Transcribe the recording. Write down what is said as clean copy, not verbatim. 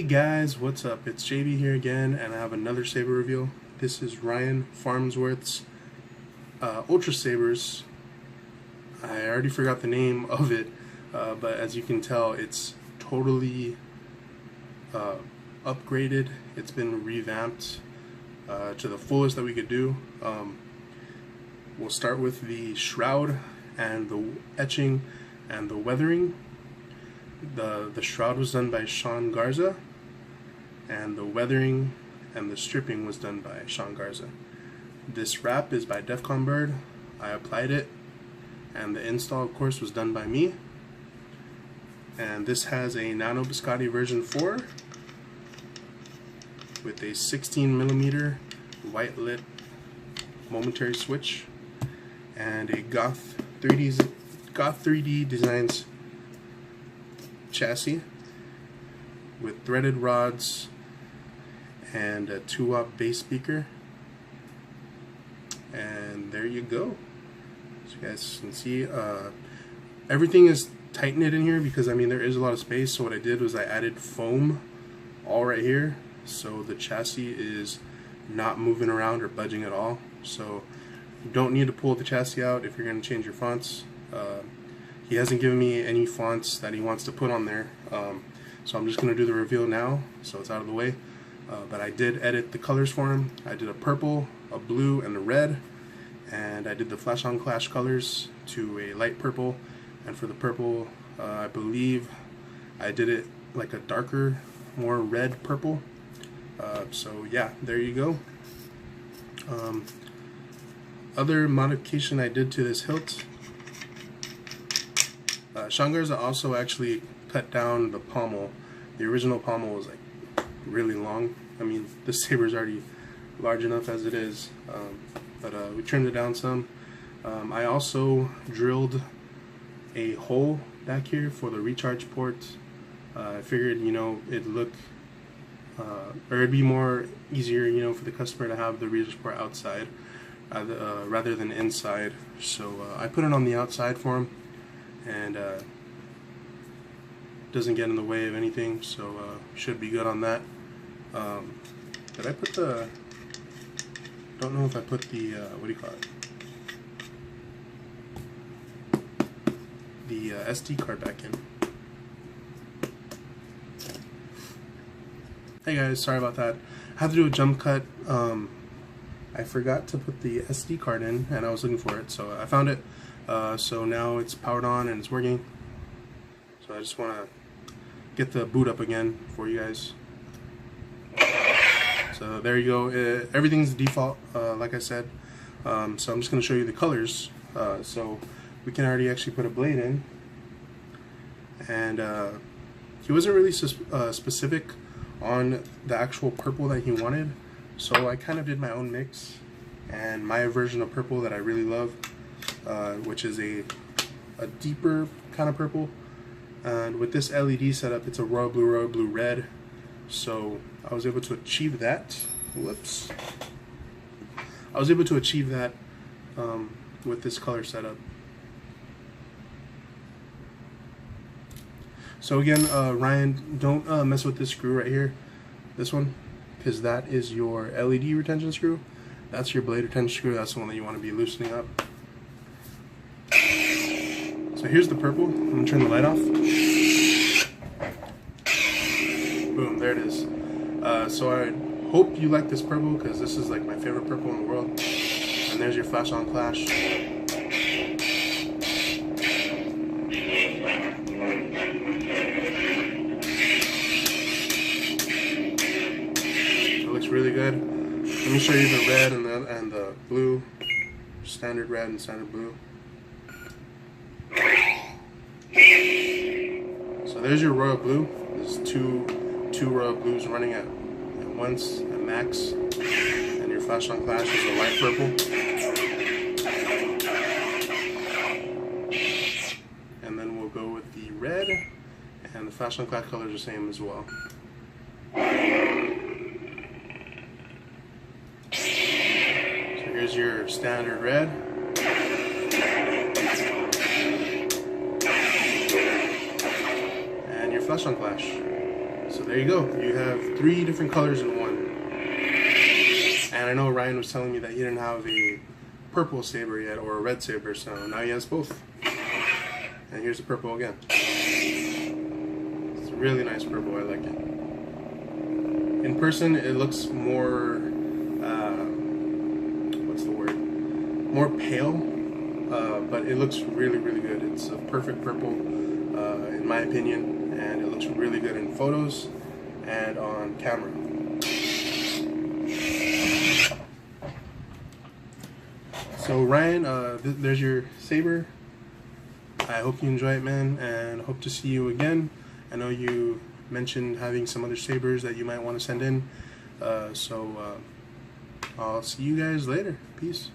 guys, what's up? It's JB here again, and I have another saber reveal. This is Ryan Farmsworth's UltraSabers. I already forgot the name of it, but as you can tell, it's totally upgraded. It's been revamped to the fullest that we could do. We'll start with the shroud and the etching and the weathering. The shroud was done by Sean Garza, and the weathering and the stripping was done by Sean Garza. This wrap is by Defcon Bird. I applied it, and the install, of course, was done by me. And this has a Nano Biscotti version 4 with a 16mm white lit momentary switch and a GOTH 3D Designs chassis with threaded rods and a 2-watt bass speaker. And there you go. So you guys can see everything is tight knit in here because I mean there is a lot of space. So what I did was I added foam all right here, so the chassis is not moving around or budging at all. So you don't need to pull the chassis out if you're going to change your fonts. He hasn't given me any fonts that he wants to put on there, so I'm just going to do the reveal now so it's out of the way. But I did edit the colors for him. I did a purple, a blue, and a red, and I did the flash on clash colors to a light purple, and for the purple I believe I did it like a darker, more red purple. So yeah, there you go. Other modification I did to this hilt, Sean Garza also actually cut down the pommel. The original pommel was like really long. I mean, the saber's already large enough as it is, but we trimmed it down some. I also drilled a hole back here for the recharge port. I figured, you know, it'd look or it'd be more easier, you know, for the customer to have the recharge port outside rather than inside. So I put it on the outside for him, and doesn't get in the way of anything, so should be good on that. Did I put the, don't know if I put the what do you call it, the SD card back in. Hey guys, sorry about that. I had to do a jump cut. I forgot to put the SD card in, and I was looking for it, so I found it. So now it's powered on and it's working. So I just want to get the boot up again for you guys. So there you go. Everything's default, like I said. So I'm just going to show you the colors. So we can already actually put a blade in. And he wasn't really specific on the actual purple that he wanted. So I kind of did my own mix. And my version of purple that I really love, which is a deeper kind of purple. And with this LED setup, it's a royal blue, red. So I was able to achieve that. Whoops. I was able to achieve that with this color setup. So again, Ryan, don't mess with this screw right here, this one, because that is your LED retention screw. That's your blade retention screw. That's the one that you want to be loosening up. So here's the purple. I'm going to turn the light off. Boom, there it is. So I hope you like this purple, because this is like my favorite purple in the world. And there's your flash on clash. It looks really good. Let me show you the red and the blue. Standard red and standard blue. So there's your royal blue. There's two royal blues running at once at max, and your flash on clash is a light purple. And then we'll go with the red, and the flash on clash color is the same as well. So here's your standard red. Flash on clash. So there you go. You have 3 different colors in one. And I know Ryan was telling me that he didn't have a purple saber yet, or a red saber, so now he has both. And here's the purple again. It's a really nice purple, I like it. In person, it looks more, what's the word? More pale, but it looks really, really good. It's a perfect purple, in my opinion, and it looks really good in photos and on camera. So Ryan, there's your saber. I hope you enjoy it, man, and hope to see you again. I know you mentioned having some other sabers that you might want to send in, so I'll see you guys later. Peace.